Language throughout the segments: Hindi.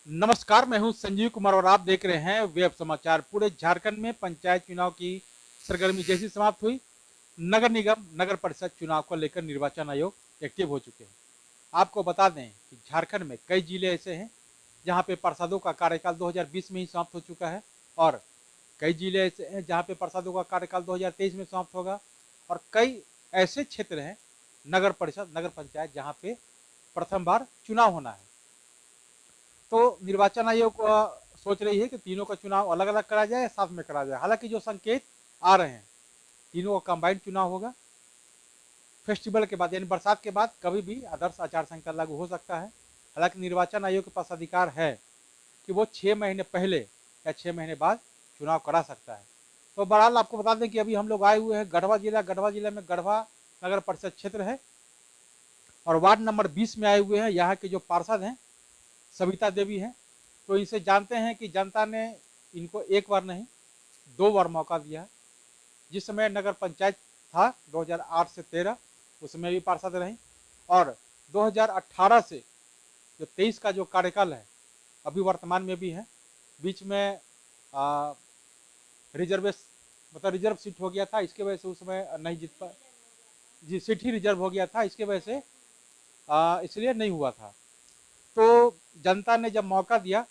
नमस्कार, मैं हूं संजीव कुमार और आप देख रहे हैं वेब समाचार। पूरे झारखंड में पंचायत चुनाव की सरगर्मी जैसी समाप्त हुई, नगर निगम नगर परिषद चुनाव को लेकर निर्वाचन आयोग एक्टिव हो चुके हैं। आपको बता दें कि झारखंड में कई जिले ऐसे हैं जहां पे पार्षदों का कार्यकाल 2020 में ही समाप्त हो चुका है और कई जिले ऐसे हैं जहां पे पार्षदों का कार्यकाल 2023 में समाप्त होगा और कई ऐसे क्षेत्र हैं नगर परिषद नगर पंचायत जहां पे प्रथम बार चुनाव होना है। तो निर्वाचन आयोग सोच रही है कि तीनों का चुनाव अलग अलग करा जाए या साथ में करा जाए। हालांकि जो संकेत आ रहे हैं तीनों का कंबाइंड चुनाव होगा फेस्टिवल के बाद, यानी बरसात के बाद कभी भी आदर्श आचार संहिता लागू हो सकता है। हालांकि निर्वाचन आयोग के पास अधिकार है कि वो 6 महीने पहले या 6 महीने बाद चुनाव करा सकता है। तो बहरहाल आपको बता दें कि अभी हम लोग आए हुए हैं गढ़वा जिला में गढ़वा नगर परिषद क्षेत्र है और वार्ड नंबर 20 में आए हुए हैं। यहाँ के जो पार्षद हैं सविता देवी हैं। तो इनसे जानते हैं कि जनता ने इनको एक बार नहीं 2 बार मौका दिया है। जिस समय नगर पंचायत था 2008 से 13 उसमें भी पार्षद रहीं और 2018 से जो 23 का जो कार्यकाल है अभी वर्तमान में भी है। बीच में रिजर्व सीट हो गया था, इसके वजह से उसमें नहीं जीत पा जी, सीट ही रिजर्व हो गया था, इसके वजह से इसलिए नहीं हुआ था। तो जनता ने जब मौका दिया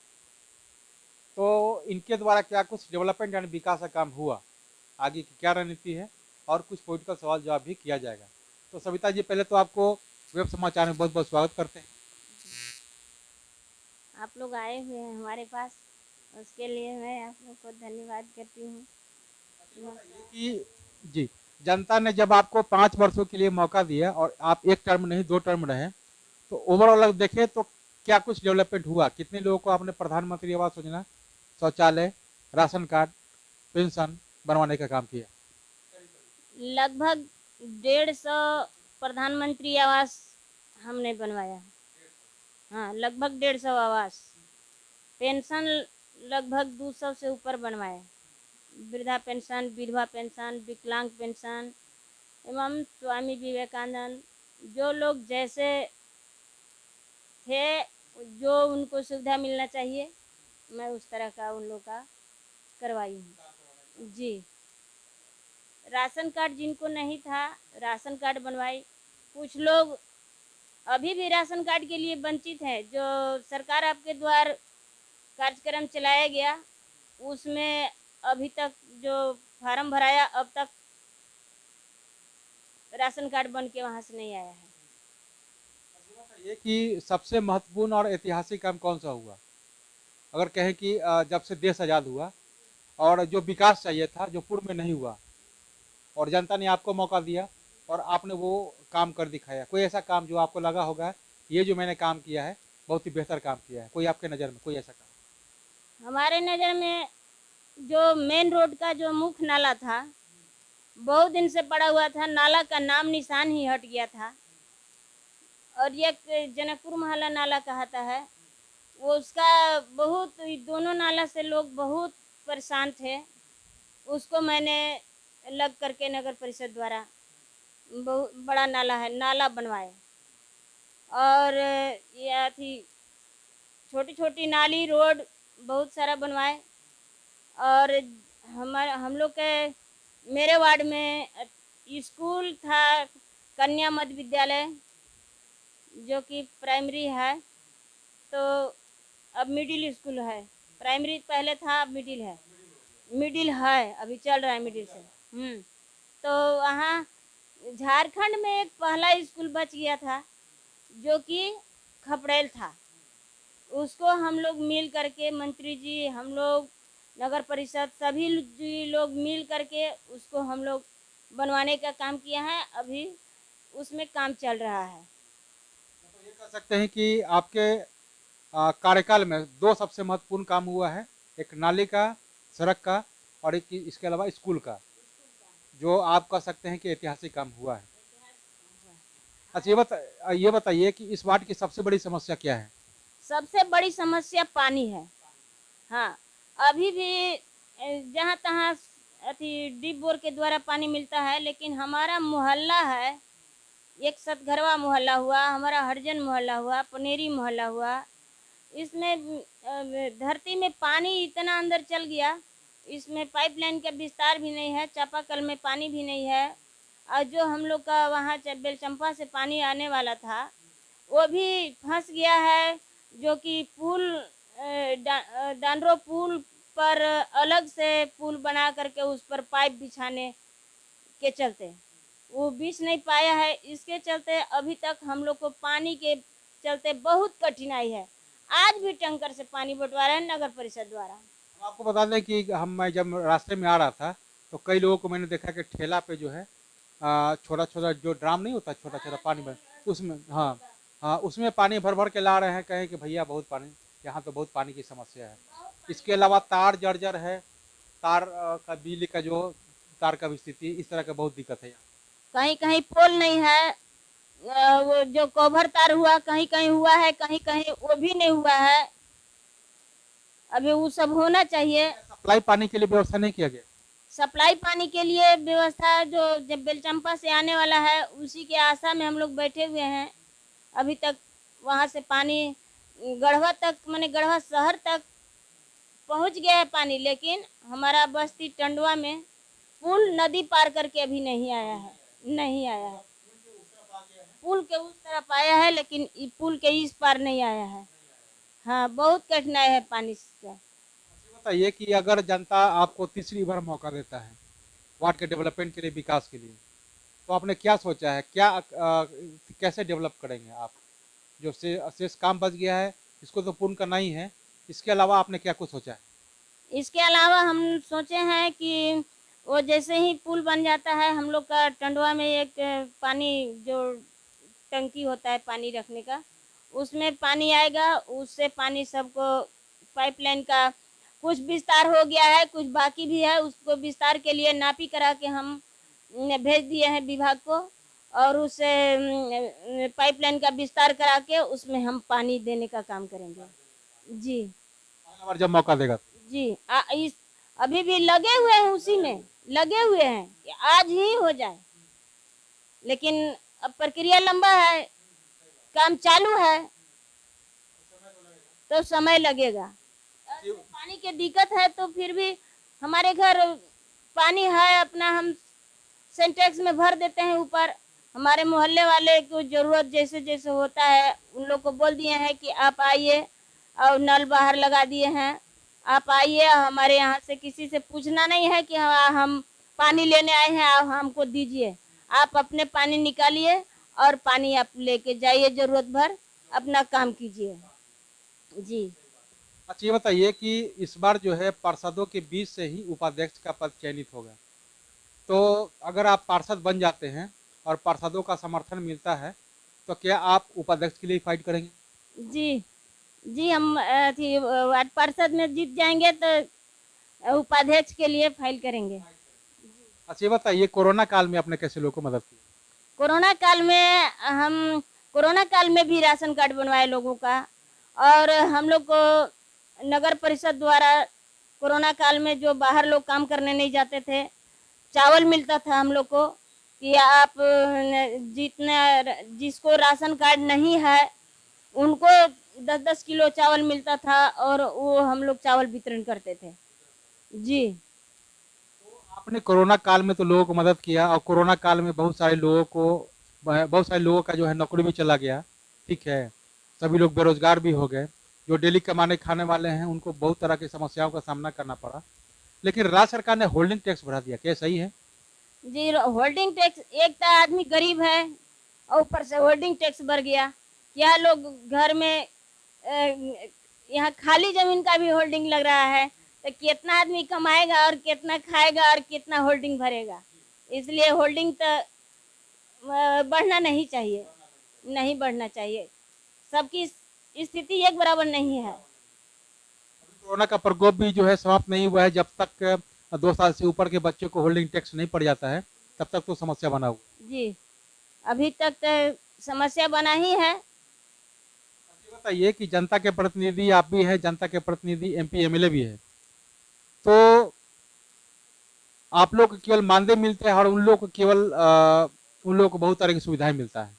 तो इनके द्वारा क्या कुछ डेवलपमेंट यानी विकास का काम हुआ, आगे की क्या रणनीति है और कुछ पॉलिटिकल सवाल जवाब भी किया जाएगा। तो सविता जी, पहले तो आपको वेब समाचार में बहुत बहुत स्वागत करते हैं। आप लोग आए हुए हैं हमारे पास, उसके लिए मैं आप लोग को धन्यवाद करती हूँ। कि जी, जनता ने जब आपको 5 वर्षों के लिए मौका दिया और आप एक टर्म नहीं 2 टर्म रहे, तो ओवरऑल अगर देखें तो क्या कुछ डेवलपमेंट हुआ? कितने लोगों को आपने प्रधानमंत्री आवास योजना, शौचालय, राशन कार्ड, पेंशन बनवाने का काम किया? लगभग 150 प्रधानमंत्री आवास हमने बनवाया। हाँ, लगभग 150 आवास। पेंशन लगभग 200 से ऊपर बनवाए। वृद्धा पेंशन, विधवा पेंशन, विकलांग पेंशन एवं स्वामी विवेकानंद, जो लोग जैसे थे, जो उनको सुविधा मिलना चाहिए, मैं उस तरह का उन लोग का करवाई हूँ जी। राशन कार्ड जिनको नहीं था, राशन कार्ड बनवाई। कुछ लोग अभी भी राशन कार्ड के लिए वंचित हैं। जो सरकार आपके द्वार कार्यक्रम चलाया गया, उसमें अभी तक जो फार्म भराया, अब तक राशन कार्ड बन के वहाँ से नहीं आया है। ये कि सबसे महत्वपूर्ण और ऐतिहासिक काम कौन सा हुआ, अगर कहें कि जब से देश आज़ाद हुआ और जो विकास चाहिए था जो पूर्व में नहीं हुआ और जनता ने आपको मौका दिया और आपने वो काम कर दिखाया? कोई ऐसा काम जो आपको लगा होगा ये जो मैंने काम किया है बहुत ही बेहतर काम किया है, कोई आपके नज़र में कोई ऐसा काम? हमारे नज़र में जो मेन रोड का जो मुख्य नाला था, बहुत दिन से पड़ा हुआ था, नाला का नाम निशान ही हट गया था। और ये जनकपुर मोहल्ला नाला कहता है, वो उसका बहुत, दोनों नाला से लोग बहुत परेशान थे। उसको मैंने लग करके नगर परिषद द्वारा बहुत बड़ा नाला है, नाला बनवाए। और ये थी छोटी छोटी नाली रोड बहुत सारा बनवाए। और हम लोग के मेरे वार्ड में स्कूल था, कन्या मध्य विद्यालय, जो कि प्राइमरी है। तो अब मिडिल स्कूल है। प्राइमरी पहले था, अब मिडिल है। मिडिल है, अभी चल रहा है मिडिल से। तो वहाँ झारखंड में एक पहला स्कूल बच गया था, जो कि खपड़ेल था। उसको हम लोग मिल करके, मंत्री जी, हम लोग, नगर परिषद, सभी जी लोग मिल करके उसको हम लोग बनवाने का काम किया है। अभी उसमें काम चल रहा है। मतलब ये कह सकते हैं कि आपके कार्यकाल में 2 सबसे महत्वपूर्ण काम हुआ है, एक नाले का, सड़क का और एक इसके अलावा स्कूल का, जो आप कह सकते हैं कि ऐतिहासिक काम हुआ है। अच्छा, ये बताइए कि इस वार्ड की सबसे बड़ी समस्या क्या है? सबसे बड़ी समस्या पानी है। हाँ, अभी भी जहाँ तहाँ अथी डीप बोर के द्वारा पानी मिलता है, लेकिन हमारा मोहल्ला है, एक सतघरवा मोहल्ला हुआ, हमारा हरिजन मोहल्ला हुआ, पनेरी मोहल्ला हुआ, इसमें धरती में पानी इतना अंदर चल गया, इसमें पाइपलाइन का विस्तार भी नहीं है, चापाकल में पानी भी नहीं है। और जो हम लोग का वहाँ बेलचंपा से पानी आने वाला था वो भी फंस गया है, जो कि पुल डांडरो पुल पर अलग से पुल बना करके उस पर पाइप बिछाने के चलते वो बिछ नहीं पाया है। इसके चलते अभी तक हम लोग को पानी के चलते बहुत कठिनाई है। आज भी टैंकर से पानी बंटवा रहे हैं नगर परिषद द्वारा। हम आपको बता दें कि मैं जब रास्ते में आ रहा था तो कई लोगों को मैंने देखा कि ठेला पे जो है छोटा छोटा जो ड्राम नहीं होता, छोटा छोटा पानी भर, उसमें हाँ हाँ उसमें पानी भर भर के ला रहे हैं। कहें कि भैया बहुत पानी, यहाँ तो बहुत पानी की समस्या है। इसके अलावा तार जर्जर है, तार का बिजली का जो तार का भी स्थिति, इस तरह का बहुत दिक्कत है यहाँ। कहीं कहीं पोल नहीं है, वो जो कवर तार हुआ कहीं कहीं हुआ है, कहीं कहीं वो भी नहीं हुआ है। अभी वो सब होना चाहिए। सप्लाई पानी के लिए व्यवस्था नहीं किया गया। सप्लाई पानी के लिए व्यवस्था जो जब बेलचंपा से आने वाला है उसी के आशा में हम लोग बैठे हुए हैं। अभी तक वहाँ से पानी गढ़वा तक, माने गढ़वा शहर तक पहुँच गया है पानी, लेकिन हमारा बस्ती टंडवा में पुल नदी पार करके अभी नहीं आया है, नहीं आया है। पुल के उस तरफ आया है लेकिन पुल के इस पार नहीं आया है। हाँ, बहुत कठिनाई है पानी से। बताइए कि अगर जनता आपको तीसरी बार मौका देता है वार्ड के डेवलपमेंट के लिए, विकास के लिए, तो आपने क्या सोचा है, क्या कैसे डेवलप करेंगे आप? जो शेष काम बच गया है इसको तो पूर्ण करना ही है, इसके अलावा आपने क्या कुछ सोचा है? इसके अलावा हम सोचे हैं कि वो जैसे ही पुल बन जाता है, हम लोग का टंडवा में एक पानी जो टंकी होता है पानी रखने का, उसमें पानी आएगा, उससे पानी सबको पाइपलाइन का कुछ विस्तार हो गया है, कुछ बाकी भी है। उसको विस्तार के लिए नापी करा के हम भेज दिए हैं विभाग को, और उससे पाइपलाइन का विस्तार करा के उसमें हम पानी देने का काम करेंगे। जी अगला बार जब मौका देगा जी इस अभी भी लगे हुए हैं, उसी में लगे हुए हैं कि आज ही हो जाए, लेकिन अब प्रक्रिया लंबा है, काम चालू है तो समय लगेगा। पानी की दिक्कत है तो फिर भी हमारे घर पानी है अपना, हम सिंटेक्स में भर देते हैं ऊपर। हमारे मोहल्ले वाले को जरूरत जैसे जैसे होता है उन लोग को बोल दिए हैं कि आप आइए, और नल बाहर लगा दिए हैं, आप आइए। हमारे यहाँ से किसी से पूछना नहीं है कि हम पानी लेने आए हैं, आप हमको दीजिए। आप अपने पानी निकालिए और पानी आप लेके जाइए, जरूरत भर अपना काम कीजिए। जी अच्छा, ये बताइए कि इस बार जो है पार्षदों के बीच से ही उपाध्यक्ष का पद चयनित होगा, तो अगर आप पार्षद बन जाते हैं और पार्षदों का समर्थन मिलता है तो क्या आप उपाध्यक्ष के लिए फाइट करेंगे? जी जी हम वार्ड पार्षद में जीत जाएंगे तो उपाध्यक्ष के लिए फाइल करेंगे। अच्छा, ये बताइए कोरोना काल में आपने कैसे लोगों को मदद की? कोरोना काल में भी राशन कार्ड बनवाए लोगों का, और हम लोग को नगर परिषद द्वारा कोरोना काल में जो बाहर लोग काम करने नहीं जाते थे, चावल मिलता था हम लोग को कि आप जिसको राशन कार्ड नहीं है उनको 10-10 किलो चावल मिलता था, और वो हम लोग चावल वितरण करते थे। जी आपने कोरोना काल में तो लोगों को मदद किया, और कोरोना काल में बहुत सारे लोगों का जो है नौकरी भी चला गया, ठीक है, सभी लोग बेरोजगार भी हो गए। जो डेली कमाने खाने वाले हैं उनको बहुत तरह की समस्याओं का सामना करना पड़ा, लेकिन राज्य सरकार ने होल्डिंग टैक्स बढ़ा दिया, क्या सही है? जी होल्डिंग टैक्स, एक तो आदमी गरीब है और ऊपर से होल्डिंग टैक्स बढ़ गया। क्या लोग घर में यहाँ खाली जमीन का भी होल्डिंग लग रहा है, तो कितना आदमी कमाएगा और कितना खाएगा और कितना होल्डिंग भरेगा। इसलिए होल्डिंग तो बढ़ना नहीं चाहिए, नहीं बढ़ना चाहिए। सबकी स्थिति एक बराबर नहीं है। कोरोना का प्रकोप भी जो है समाप्त नहीं हुआ है, जब तक 2 साल से ऊपर के बच्चों को होल्डिंग टैक्स नहीं पड़ जाता है तब तक तो समस्या बना हुआ। जी अभी तक तो समस्या बना ही है। बताइए कि जनता के प्रतिनिधि आप भी हैं, जनता के प्रतिनिधि एमपी एमएलए भी है, तो आप लोग को केवल मानदेय मिलते हैं और उन लोग को बहुत तरह की सुविधाएं मिलता है,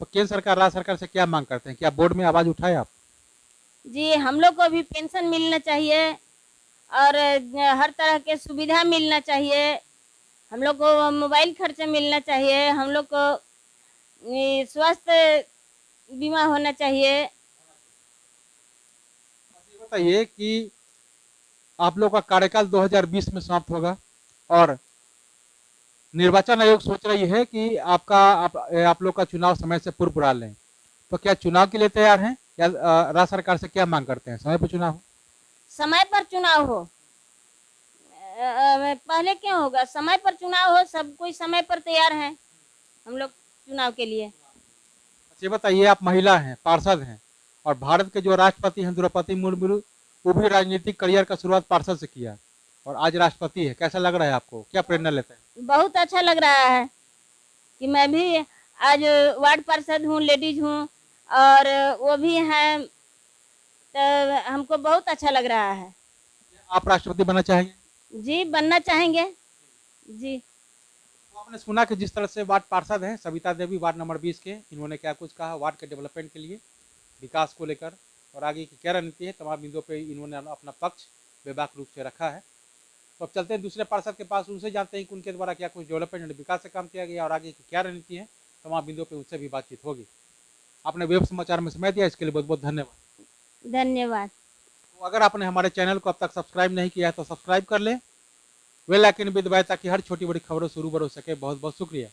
तो केंद्र सरकार राज्य सरकार से क्या मांग करते हैं? क्या बोर्ड में आवाज उठाए आप? जी हम लोग को भी पेंशन मिलना चाहिए और हर तरह के सुविधा मिलना चाहिए। हम लोग को मोबाइल खर्चा मिलना चाहिए। हम लोग को ये स्वास्थ्य बीमा होना चाहिए। ये बताइए कि आप लोग का कार्यकाल 2020 में समाप्त होगा और निर्वाचन आयोग सोच रही है कि आप लोग का चुनाव समय से पूर्व करा लें। तो क्या चुनाव के लिए तैयार हैं या राज्य सरकार से क्या मांग करते हैं? समय पर चुनाव हो। समय पर चुनाव हो। पहले क्यों होगा? समय पर चुनाव हो, सब कोई समय पर तैयार है हम लोग चुनाव के लिए। ये बताइए, आप महिला हैं, पार्षद हैं और भारत के जो राष्ट्रपति हैं द्रौपदी मुर्मू, वो भी राजनीतिक करियर का शुरुआत पार्षद से किया और आज राष्ट्रपति है। कैसा लग रहा है आपको? क्या प्रेरणा लेते हैं? बहुत अच्छा लग रहा है कि मैं भी आज वार्ड पार्षद हूँ, लेडीज हूँ और वो भी हैं, तो हमको बहुत अच्छा लग रहा है। आप राष्ट्रपति बनना चाहेंगे? जी बनना चाहेंगे जी। तो आपने सुना कि जिस तरह से वार्ड पार्षद हैं सविता देवी, वार्ड नंबर 20 के, इन्होंने क्या कुछ कहा वार्ड के डेवलपमेंट के लिए, विकास को लेकर और आगे की क्या रणनीति है, तमाम बिंदुओं पे इन्होंने अपना पक्ष बेबाक रूप से रखा है। तो अब चलते हैं दूसरे पार्षद के पास, उनसे जानते हैं कि उनके द्वारा क्या कुछ डेवलपमेंट और विकास से काम किया गया और आगे की क्या रणनीति है। तमाम बिंदुओं पे उनसे भी बातचीत होगी। आपने वेब समाचार में समय दिया, इसके लिए बहुत बहुत धन्यवाद। धन्यवाद। तो अगर आपने हमारे चैनल को अब तक सब्सक्राइब नहीं किया है तो सब्सक्राइब कर लें, बेल आइकन भी दबाएं ताकि हर छोटी बड़ी खबरों से रूबरू हो सके। बहुत बहुत शुक्रिया।